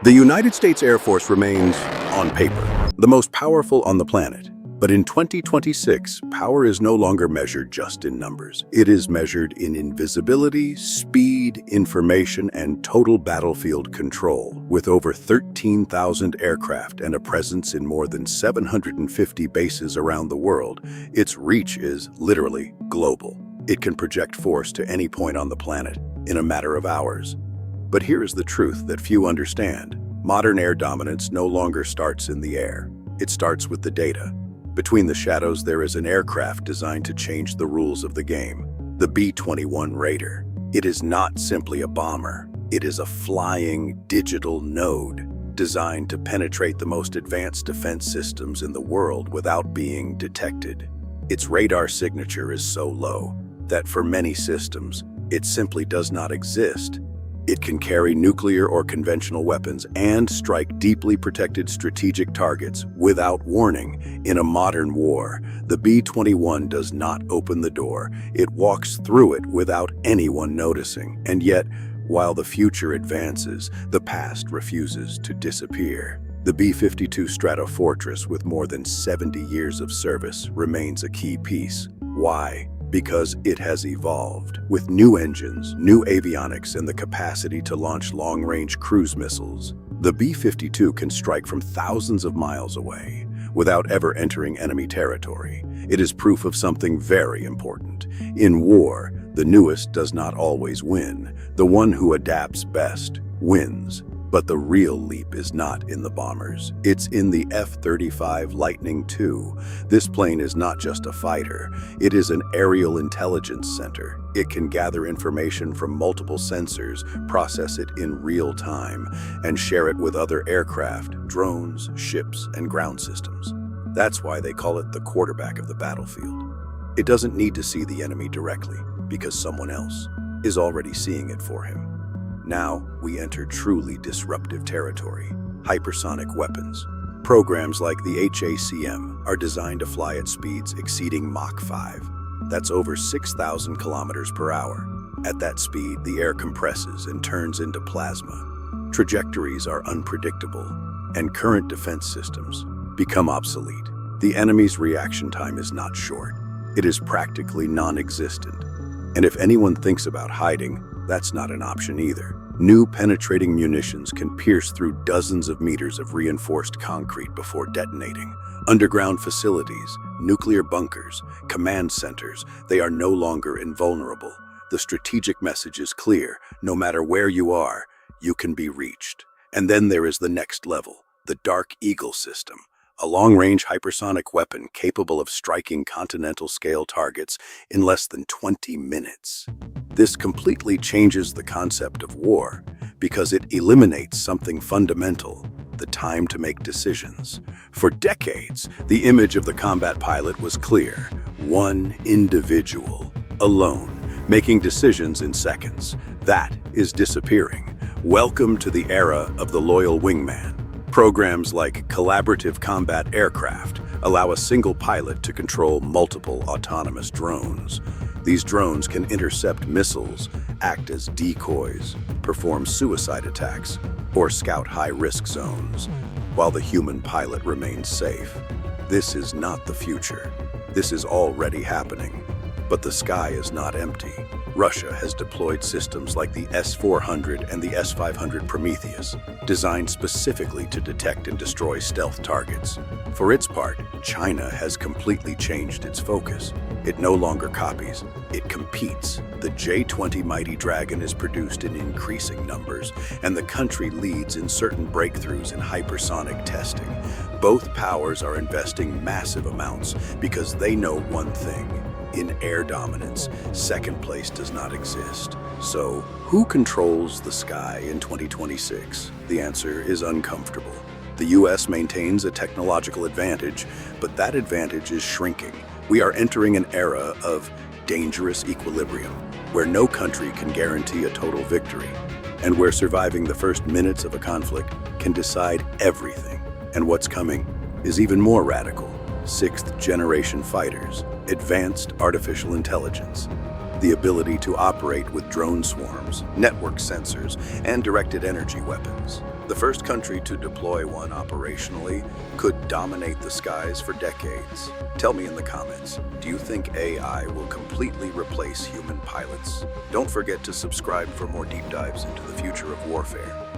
The United States Air Force remains, on paper, the most powerful on the planet. But in 2026, power is no longer measured just in numbers. It is measured in invisibility, speed, information, and total battlefield control. With over 13,000 aircraft and a presence in more than 750 bases around the world, its reach is literally global. It can project force to any point on the planet in a matter of hours. But here is the truth that few understand. Modern air dominance no longer starts in the air. It starts with the data. Between the shadows, there is an aircraft designed to change the rules of the game, the B-21 Raider. It is not simply a bomber. It is a flying digital node designed to penetrate the most advanced defense systems in the world without being detected. Its radar signature is so low that for many systems, it simply does not exist. It can carry nuclear or conventional weapons and strike deeply protected strategic targets without warning. In a modern war, the B-21 does not open the door. It walks through it without anyone noticing. And yet, while the future advances, the past refuses to disappear. The B-52 Stratofortress, with more than 70 years of service, remains a key piece. Why? Because it has evolved. With new engines, new avionics, and the capacity to launch long-range cruise missiles, the B-52 can strike from thousands of miles away without ever entering enemy territory. It is proof of something very important. In war, the newest does not always win. The one who adapts best wins. But the real leap is not in the bombers. It's in the F-35 Lightning II. This plane is not just a fighter. It is an aerial intelligence center. It can gather information from multiple sensors, process it in real time, and share it with other aircraft, drones, ships, and ground systems. That's why they call it the quarterback of the battlefield. It doesn't need to see the enemy directly, because someone else is already seeing it for him. Now, we enter truly disruptive territory, hypersonic weapons. Programs like the HACM are designed to fly at speeds exceeding Mach 5. That's over 6,000 kilometers per hour. At that speed, the air compresses and turns into plasma. Trajectories are unpredictable, and current defense systems become obsolete. The enemy's reaction time is not short. It is practically non-existent. And if anyone thinks about hiding, that's not an option either. New penetrating munitions can pierce through dozens of meters of reinforced concrete before detonating. Underground facilities, nuclear bunkers, command centers, they are no longer invulnerable. The strategic message is clear. No matter where you are, you can be reached. And then there is the next level, the Dark Eagle system. A long-range hypersonic weapon capable of striking continental-scale targets in less than 20 minutes. This completely changes the concept of war because it eliminates something fundamental, the time to make decisions. For decades, the image of the combat pilot was clear. One individual, alone, making decisions in seconds. That is disappearing. Welcome to the era of the loyal wingman. Programs like collaborative combat aircraft allow a single pilot to control multiple autonomous drones. These drones can intercept missiles, act as decoys, perform suicide attacks, or scout high-risk zones, while the human pilot remains safe. This is not the future. This is already happening. But the sky is not empty. Russia has deployed systems like the S-400 and the S-500 Prometheus, designed specifically to detect and destroy stealth targets. For its part, China has completely changed its focus. It no longer copies, it competes. The J-20 Mighty Dragon is produced in increasing numbers, and the country leads in certain breakthroughs in hypersonic testing. Both powers are investing massive amounts because they know one thing. In air dominance, second place does not exist. So, who controls the sky in 2026? The answer is uncomfortable. The US maintains a technological advantage, but that advantage is shrinking. We are entering an era of dangerous equilibrium, where no country can guarantee a total victory, and where surviving the first minutes of a conflict can decide everything. And what's coming is even more radical. Sixth-generation fighters, advanced artificial intelligence, the ability to operate with drone swarms, network sensors, and directed energy weapons. The first country to deploy one operationally could dominate the skies for decades. Tell me in the comments, do you think AI will completely replace human pilots? Don't forget to subscribe for more deep dives into the future of warfare.